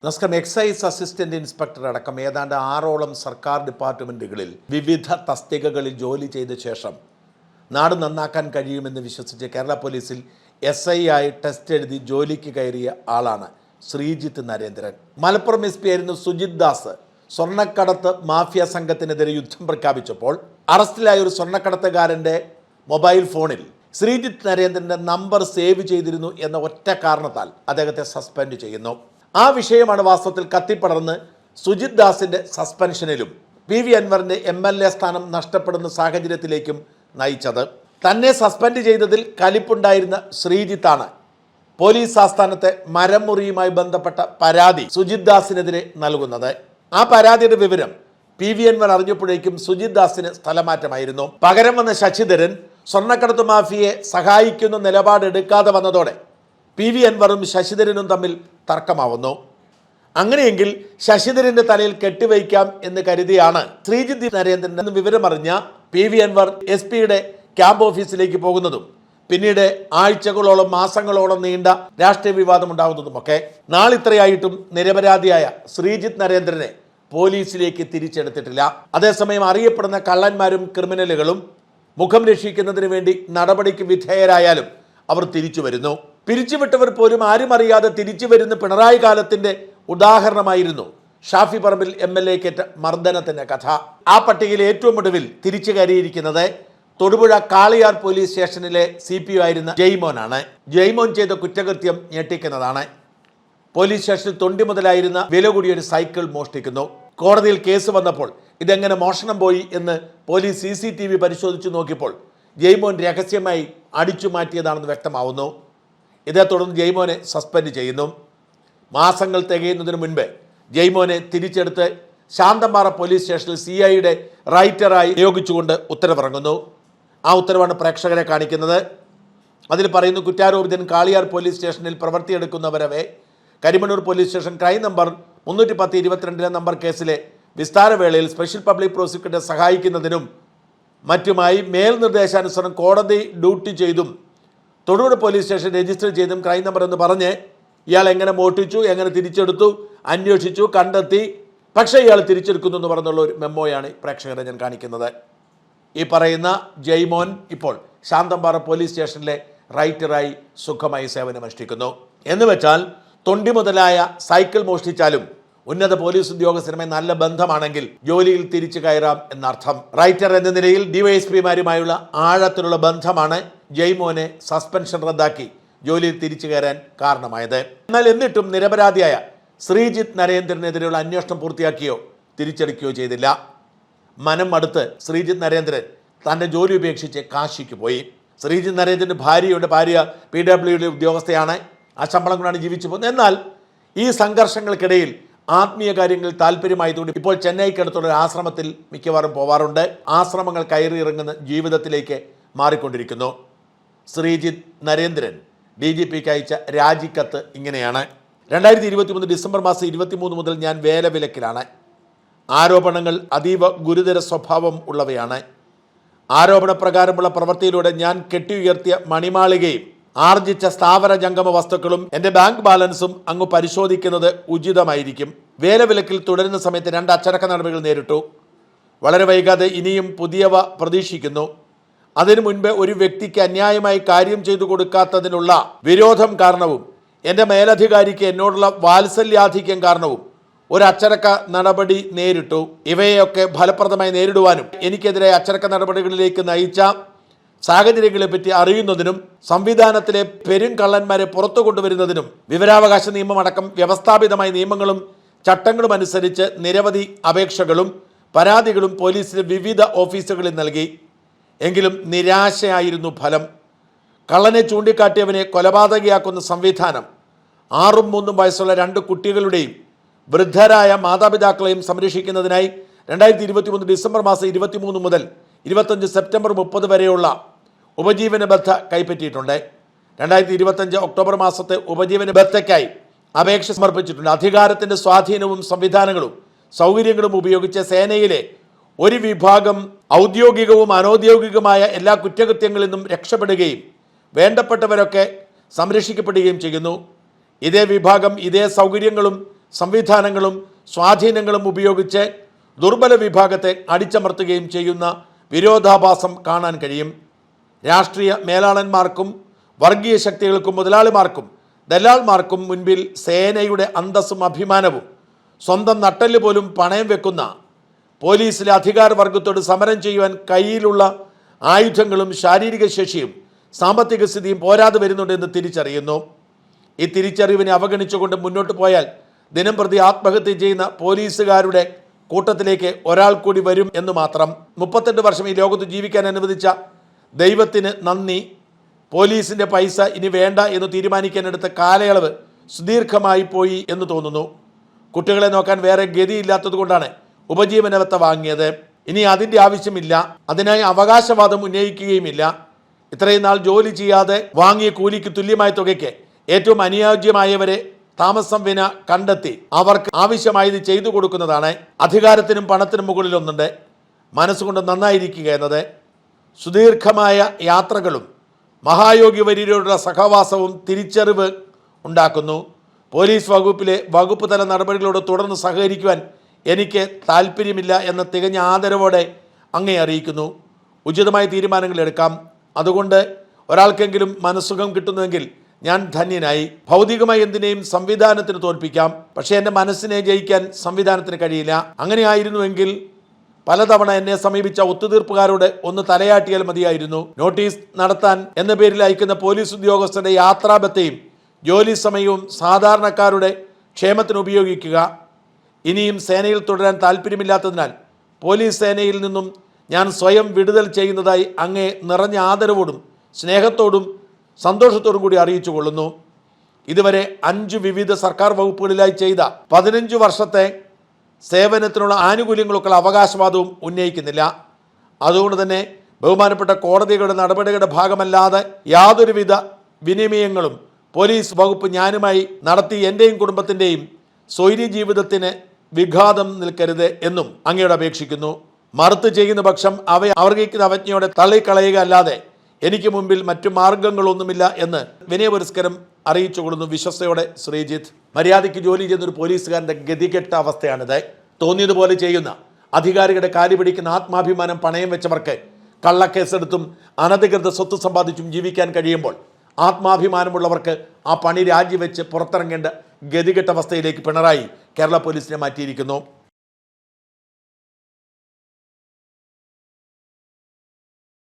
നമസ്കാരം. Excise assistant inspector അടക്കം ഏതാണ്ട് 6ഓളം സർക്കാർ ഡിപ്പാർട്ട്മെൻറ്റുകളിൽ വിവിധ തസ്തികകളിൽ ജോലി ചെയ്ത ശേഷം നാട് നന്നാക്കാൻ കഴിയുമെന്ന് വിശ്വസിച്ച് കേരള പോലീസിൽ SI ആയി ടെസ്റ്റ് എഴുതി ജോലിക്ക് കയറിയ ആളാണ് ശ്രീജിത്ത് നരേന്ദ്രൻ. മലപ്പുറം SP ആയിരുന്ന സുജിത് ദാസ് സ്വർണ്ണക്കടത്ത് മാഫിയ സംഘത്തിനെതിരെ യുദ്ധം പ്രഖ്യാപിച്ചപ്പോൾ അറസ്റ്റിലായ ഒരു സ്വർണ്ണക്കടത്തുകാരൻ്റെ മൊബൈൽ ഫോണിൽ ശ്രീജിത്ത് നരേന്ദ്രൻ്റെ നമ്പർ സേവ് ചെയ്തിരുന്നു എന്ന ഒറ്റ കാരണത്താൽ അദ്ദേഹത്തെ സസ്പെൻഡ് ചെയ്യുന്നു. ആ വിഷയമാണ് വാസ്തവത്തിൽ കത്തിപ്പടർന്ന് സുജിത് ദാസിൻ്റെ സസ്പെൻഷനിലും PV അൻവറിൻ്റെ MLA സ്ഥാനം നഷ്ടപ്പെടുന്ന സാഹചര്യത്തിലേക്കും നയിച്ചത്. തന്നെ സസ്പെൻഡ് ചെയ്തതിൽ കലിപ്പുണ്ടായിരുന്ന ശ്രീജിത്താണ് പോലീസ് ആസ്ഥാനത്തെ മരം മുറിയുമായി ബന്ധപ്പെട്ട പരാതി സുജിത് ദാസിനെതിരെ നൽകുന്നത്. ആ പരാതിയുടെ വിവരം PV അൻവർ അറിഞ്ഞപ്പോഴേക്കും സുജിത് ദാസിന് സ്ഥലമാറ്റമായിരുന്നു. പകരം വന്ന ശശിധരൻ സ്വർണ്ണക്കടത്ത് മാഫിയയെ സഹായിക്കുന്ന നിലപാടെടുക്കാതെ വന്നതോടെ PV അൻവറും ശശിധരനും തമ്മിൽ തർക്കമാവുന്നു. അങ്ങനെയെങ്കിൽ ശശിധരൻ്റെ തലയിൽ കെട്ടിവയ്ക്കാം എന്ന് കരുതിയാണ് ശ്രീജിത്ത് നരേന്ദ്രൻ വിവരമറിഞ്ഞ PV അൻവർ SP-യുടെ ക്യാമ്പ് ഓഫീസിലേക്ക് പോകുന്നതും പിന്നീട് ആഴ്ചകളോളം മാസങ്ങളോളം നീണ്ട രാഷ്ട്രീയ വിവാദം ഉണ്ടാകുന്നതുമൊക്കെ. നാളിത്രയായിട്ടും നിരപരാധിയായ ശ്രീജിത്ത് നരേന്ദ്രനെ പോലീസിലേക്ക് തിരിച്ചെടുത്തിട്ടില്ല. അതേസമയം അറിയപ്പെടുന്ന കള്ളന്മാരും ക്രിമിനലുകളും മുഖം രക്ഷിക്കുന്നതിന് വേണ്ടി നടപടിക്ക് വിധേയരായാലും അവർ തിരിച്ചു വരുന്നു. പിരിച്ചുവിട്ടവർ പോലും ആരും അറിയാതെ തിരിച്ചു വരുന്ന പിണറായി കാലത്തിൻ്റെ ഉദാഹരണമായിരുന്നു ഷാഫി പറമ്പിൽ MLA-ക്കേറ്റ മർദ്ദനത്തിൻ്റെ കഥ. ആ പട്ടികയിൽ ഏറ്റവും ഒടുവിൽ തിരിച്ചു കയറിയിരിക്കുന്നത് തൊടുപുഴ കാളിയാർ പോലീസ് സ്റ്റേഷനിലെ CPO ആയിരുന്ന ജയ്മോനാണ്. ജയ്മോൻ ചെയ്ത കുറ്റകൃത്യം ഞെട്ടിക്കുന്നതാണ്. പോലീസ് സ്റ്റേഷനിൽ തൊണ്ടി മുതലായിരുന്ന വില കൂടിയൊരു സൈക്കിൾ മോഷ്ടിക്കുന്നു. കോടതിയിൽ കേസ് വന്നപ്പോൾ ഇതെങ്ങനെ മോഷണം പോയി എന്ന് പോലീസ് CCTV പരിശോധിച്ചു നോക്കിയപ്പോൾ ജയ്മോൻ രഹസ്യമായി അടിച്ചു മാറ്റിയതാണെന്ന് വ്യക്തമാവുന്നു. ഇതേ തുടർന്ന് ജയ്മോനെ സസ്പെൻഡ് ചെയ്യുന്നു. മാസങ്ങൾ തികയുന്നതിന് മുൻപ് ജയ്മോനെ തിരിച്ചെടുത്ത് ശാന്തമ്പാറ പോലീസ് സ്റ്റേഷനിൽ CIയുടെ റൈറ്ററായി നിയോഗിച്ചുകൊണ്ട് ഉത്തരവിറങ്ങുന്നു. ആ ഉത്തരവാണ് പ്രേക്ഷകരെ കാണിക്കുന്നത്. അതിൽ പറയുന്നു, കുറ്റാരോപിതൻ കാളിയാർ പോലീസ് സ്റ്റേഷനിൽ പ്രവൃത്തിയെടുക്കുന്നവരവെ Karimannoor police station crime number 310/22 number കേസിലെ വിസ്താരവേളയിൽ സ്പെഷ്യൽ പബ്ലിക് പ്രോസിക്യൂട്ടറെ സഹായിക്കുന്നതിനും മറ്റുമായി മേൽനിർദ്ദേശാനുസരണം കോടതി ഡ്യൂട്ടി ചെയ്തും തൊടുപുഴ പോലീസ് സ്റ്റേഷൻ രജിസ്റ്റർ ചെയ്തും ക്രൈം നമ്പർ എന്ന് പറഞ്ഞ് ഇയാൾ എങ്ങനെ മോഷ്ടിച്ചു, എങ്ങനെ തിരിച്ചെടുത്തു, അന്വേഷിച്ചു, കണ്ടെത്തി, പക്ഷേ ഇയാൾ തിരിച്ചെടുക്കുന്നു എന്ന് പറഞ്ഞുള്ള ഒരു മെമ്മോയാണ് പ്രേക്ഷകരെ ഞാൻ കാണിക്കുന്നത്. ഈ പറയുന്ന ജയ്മോൻ ഇപ്പോൾ ശാന്തമ്പാറ പോലീസ് സ്റ്റേഷനിലെ റൈറ്ററായി സുഖമായി സേവനമനുഷ്ഠിക്കുന്നു. എന്ന് വെച്ചാൽ തൊണ്ടി മുതലായ സൈക്കിൾ മോഷ്ടിച്ചാലും ഉന്നത പോലീസ് ഉദ്യോഗസ്ഥരുമായി നല്ല ബന്ധമാണെങ്കിൽ ജോലിയിൽ തിരിച്ചു കയറാം എന്നർത്ഥം. റൈറ്റർ എന്ന നിലയിൽ DYSP-മാരുമായുള്ള ആഴത്തിലുള്ള ബന്ധമാണ് ജയ്മോനെ സസ്പെൻഷൻ റദ്ദാക്കി ജോലിയിൽ തിരിച്ചു കയറാൻ കാരണമായത്. എന്നാൽ എന്നിട്ടും നിരപരാധിയായ ശ്രീജിത്ത് നരേന്ദ്രനെതിരെയുള്ള അന്വേഷണം പൂർത്തിയാക്കിയോ തിരിച്ചെടുക്കുകയോ ചെയ്തില്ല. മനം മടുത്ത് ശ്രീജിത്ത് നരേന്ദ്രൻ തൻ്റെ ജോലി ഉപേക്ഷിച്ച് കാശിക്ക് പോയി. ശ്രീജിത്ത് നരേന്ദ്രൻ്റെ ഭാര്യയുടെ ഭാര്യ PWD ഉദ്യോഗസ്ഥയാണ്. ആ ശമ്പളം കൊണ്ടാണ് ജീവിച്ചു പോകുന്നത്. എന്നാൽ ഈ സംഘർഷങ്ങൾക്കിടയിൽ ആത്മീയ കാര്യങ്ങളിൽ താല്പര്യമായതുകൊണ്ട് ഇപ്പോൾ ചെന്നൈക്കടുത്തുള്ള ഒരു ആശ്രമത്തിൽ മിക്കവാറും പോവാറുണ്ട്. ആശ്രമങ്ങൾ കയറിയിറങ്ങുന്ന ജീവിതത്തിലേക്ക് മാറിക്കൊണ്ടിരിക്കുന്നു. ശ്രീജിത്ത് നരേന്ദ്രൻ DGPക്ക് അയച്ച രാജിക്കത്ത് ഇങ്ങനെയാണ്: 2023 ഡിസംബർ മാസം 23 മുതൽ ഞാൻ വേലവിലക്കിലാണ്. ആരോപണങ്ങൾ അതീവ ഗുരുതര സ്വഭാവം ഉള്ളവയാണ്. ആരോപണപ്രകാരമുള്ള പ്രവൃത്തിയിലൂടെ ഞാൻ കെട്ടിയുയർത്തിയ മണിമാളികയും ആർജിച്ച സ്ഥാവര ജംഗമ വസ്തുക്കളും എൻ്റെ ബാങ്ക് ബാലൻസും അങ്ങ് പരിശോധിക്കുന്നത് ഉചിതമായിരിക്കും. വേലവിലക്കിൽ തുടരുന്ന സമയത്ത് 2 അച്ചടക്ക നടപടികൾ നേരിട്ടു. വളരെ വൈകാതെ ഇനിയും പുതിയവ പ്രതീക്ഷിക്കുന്നു. അതിനു മുൻപ് ഒരു വ്യക്തിക്ക് അന്യായമായി കാര്യം ചെയ്തു കൊടുക്കാത്തതിനുള്ള വിരോധം കാരണവും എൻ്റെ മേലധികാരിക്ക് എന്നോടുള്ള വാത്സല്യാധിക്യം കാരണവും ഒരു അച്ചടക്ക നടപടി നേരിട്ടു. ഇവയൊക്കെ ഫലപ്രദമായി നേരിടുവാനും എനിക്കെതിരെ അച്ചടക്ക നടപടികളിലേക്ക് നയിച്ച സാഹചര്യങ്ങളെപ്പറ്റി അറിയുന്നതിനും സംവിധാനത്തിലെ പെരുങ്കള്ളന്മാരെ പുറത്തു കൊണ്ടുവരുന്നതിനും വിവരാവകാശ നിയമമടക്കം വ്യവസ്ഥാപിതമായ നിയമങ്ങളും ചട്ടങ്ങളും അനുസരിച്ച് നിരവധി അപേക്ഷകളും പരാതികളും പോലീസിലെ വിവിധ ഓഫീസുകളിൽ നൽകി. എങ്കിലും നിരാശയായിരുന്നു ഫലം. കള്ളനെ ചൂണ്ടിക്കാട്ടിയവനെ കൊലപാതകയാക്കുന്ന സംവിധാനം 6ഉം 3ഉം വയസ്സുള്ള 2 കുട്ടികളുടെയും വൃദ്ധരായ മാതാപിതാക്കളെയും സംരക്ഷിക്കുന്നതിനായി 2023 ഡിസംബർ മാസം 23 മുതൽ 25 സെപ്റ്റംബർ 30 വരെയുള്ള ഉപജീവന ബദ്ധ കൈപ്പറ്റിയിട്ടുണ്ട്. 2025 ഒക്ടോബർ മാസത്തെ ഉപജീവന ബദ്ധയ്ക്കായി അപേക്ഷ സമർപ്പിച്ചിട്ടുണ്ട്. അധികാരത്തിൻ്റെ സ്വാധീനവും സംവിധാനങ്ങളും സൗകര്യങ്ങളും ഉപയോഗിച്ച് സേനയിലെ ഒരു വിഭാഗം ഔദ്യോഗികവും അനൗദ്യോഗികമായ എല്ലാ കുറ്റകൃത്യങ്ങളിൽ നിന്നും രക്ഷപ്പെടുകയും വേണ്ടപ്പെട്ടവരൊക്കെ സംരക്ഷിക്കപ്പെടുകയും ചെയ്യുന്നു. ഇതേ വിഭാഗം ഇതേ സൗകര്യങ്ങളും സംവിധാനങ്ങളും സ്വാധീനങ്ങളും ഉപയോഗിച്ച് ദുർബല വിഭാഗത്തെ അടിച്ചമർത്തുകയും ചെയ്യുന്ന വിരോധാഭാസം കാണാൻ കഴിയും. രാഷ്ട്രീയ മേലാളന്മാർക്കും വർഗീയ ശക്തികൾക്കും മുതലാളിമാർക്കും ദലാൽമാർക്കും മുൻപിൽ സേനയുടെ അന്തസ്സും അഭിമാനവും സ്വന്തം നട്ടെല്ല് പോലും പണയം വെക്കുന്ന പോലീസിലെ അധികാരവർഗത്തോട് സമരം ചെയ്യുവാൻ കയ്യിലുള്ള ആയുധങ്ങളും ശാരീരിക ശേഷിയും സാമ്പത്തിക സ്ഥിതിയും പോരാതെ വരുന്നുണ്ടെന്ന് തിരിച്ചറിയുന്നു. ഈ തിരിച്ചറിവിനെ അവഗണിച്ചുകൊണ്ട് മുന്നോട്ട് പോയാൽ ദിനം പ്രതി ആത്മഹത്യ ചെയ്യുന്ന പോലീസുകാരുടെ കൂട്ടത്തിലേക്ക് ഒരാൾ കൂടി വരും എന്ന് മാത്രം. 38 വർഷം ഈ ലോകത്ത് ജീവിക്കാൻ അനുവദിച്ച ദൈവത്തിന് നന്ദി. പോലീസിൻ്റെ പൈസ ഇനി വേണ്ട എന്ന് തീരുമാനിക്കാനെടുത്ത കാലയളവ് സുദീർഘമായി പോയി എന്ന് തോന്നുന്നു. കുട്ടികളെ നോക്കാൻ വേറെ ഗതിയില്ലാത്തത് കൊണ്ടാണ് ഉപജീവനവത്ത വാങ്ങിയത്. ഇനി അതിൻ്റെ ആവശ്യമില്ല. അതിനായി അവകാശവാദം ഉന്നയിക്കുകയുമില്ല. ഇത്രയും നാൾ ജോലി ചെയ്യാതെ വാങ്ങിയ കൂലിക്ക് തുല്യമായ തുകയ്ക്ക് ഏറ്റവും അനുയോജ്യമായവരെ താമസം വിന കണ്ടെത്തി അവർക്ക് ആവശ്യമായത് ചെയ്തു കൊടുക്കുന്നതാണ്. അധികാരത്തിനും പണത്തിനും മുകളിലൊന്നുണ്ട്, മനസ്സുകൊണ്ട് നന്നായിരിക്കുക എന്നത്. സുദീർഘമായ യാത്രകളും മഹായോഗിവര്യരോടുള്ള സഹവാസവും തിരിച്ചറിവ് ഉണ്ടാക്കുന്നു. പോലീസ് വകുപ്പിലെ വകുപ്പ് തല നടപടികളോട് തുടർന്ന് സഹകരിക്കുവാൻ എനിക്ക് താല്പര്യമില്ല എന്ന തികഞ്ഞ ആദരവോടെ അങ്ങേ അറിയിക്കുന്നു. ഉചിതമായ തീരുമാനങ്ങൾ എടുക്കാം. അതുകൊണ്ട് ഒരാൾക്കെങ്കിലും മനസ്സുഖം കിട്ടുന്നുവെങ്കിൽ ഞാൻ ധന്യനായി. ഭൗതികമായി എന്തിനേയും സംവിധാനത്തിന് തോൽപ്പിക്കാം, പക്ഷേ എൻ്റെ മനസ്സിനെ ജയിക്കാൻ സംവിധാനത്തിന് കഴിയില്ല. അങ്ങനെയായിരുന്നുവെങ്കിൽ പലതവണ എന്നെ സമീപിച്ച ഒത്തുതീർപ്പുകാരോട് ഒന്ന് തലയാട്ടിയാൽ മതിയായിരുന്നു. നോട്ടീസ് നടത്താൻ എന്ന പേരിൽ അയക്കുന്ന പോലീസ് ഉദ്യോഗസ്ഥരുടെ യാത്രാബത്തെയും ജോലി സമയവും സാധാരണക്കാരുടെ ക്ഷേമത്തിന് ഉപയോഗിക്കുക. ഇനിയും സേനയിൽ തുടരാൻ താല്പര്യമില്ലാത്തതിനാൽ പോലീസ് സേനയിൽ നിന്നും ഞാൻ സ്വയം വിടുതൽ ചെയ്യുന്നതായി അങ്ങേ നിറഞ്ഞ ആദരവോടും സ്നേഹത്തോടും സന്തോഷത്തോടും കൂടി അറിയിച്ചു കൊള്ളുന്നു. ഇതുവരെ 5 വിവിധ സർക്കാർ വകുപ്പുകളിലായി ചെയ്ത 15 വർഷത്തെ സേവനത്തിനുള്ള ആനുകൂല്യങ്ങളൊക്കെ അവകാശവാദവും ഉന്നയിക്കുന്നില്ല. അതുകൊണ്ട് തന്നെ ബഹുമാനപ്പെട്ട കോടതികളുടെ നടപടികളുടെ ഭാഗമല്ലാതെ യാതൊരുവിധ വിനിമയങ്ങളും പോലീസ് വകുപ്പ് ഞാനുമായി നടത്തി എൻ്റെയും കുടുംബത്തിൻ്റെയും സ്വൈര്യ ജീവിതത്തിന് വിഘാതം നിൽക്കരുത് എന്നും അങ്ങയോട് അപേക്ഷിക്കുന്നു. മറുത്ത് ചെയ്യുന്ന പക്ഷം അവയെ അവർഹിക്കുന്ന അവജ്ഞയോടെ തള്ളിക്കളയുക അല്ലാതെ എനിക്ക് മുമ്പിൽ മറ്റു മാർഗങ്ങളൊന്നുമില്ല എന്ന് വിനയപുരസ്കരം അറിയിച്ചുകൊള്ളുന്നു. വിശ്വസ്തയോടെ ശ്രീജിത്ത്. മര്യാദയ്ക്ക് ജോലി ചെയ്യുന്നൊരു പോലീസുകാരൻ്റെ ഗതികെട്ട അവസ്ഥയാണിത്. തോന്നിയതുപോലെ ചെയ്യുന്ന അധികാരികളുടെ കാലി പിടിക്കുന്ന ആത്മാഭിമാനം പണയം വെച്ചവർക്ക് കള്ളക്കേസെടുത്തും അനധികൃത സ്വത്ത് സമ്പാദിച്ചും ജീവിക്കാൻ കഴിയുമ്പോൾ ആത്മാഭിമാനമുള്ളവർക്ക് ആ പണി രാജിവെച്ച് പുറത്തിറങ്ങേണ്ട ഗതികെട്ട അവസ്ഥയിലേക്ക് പിണറായി കേരള പോലീസിനെ മാറ്റിയിരിക്കുന്നു.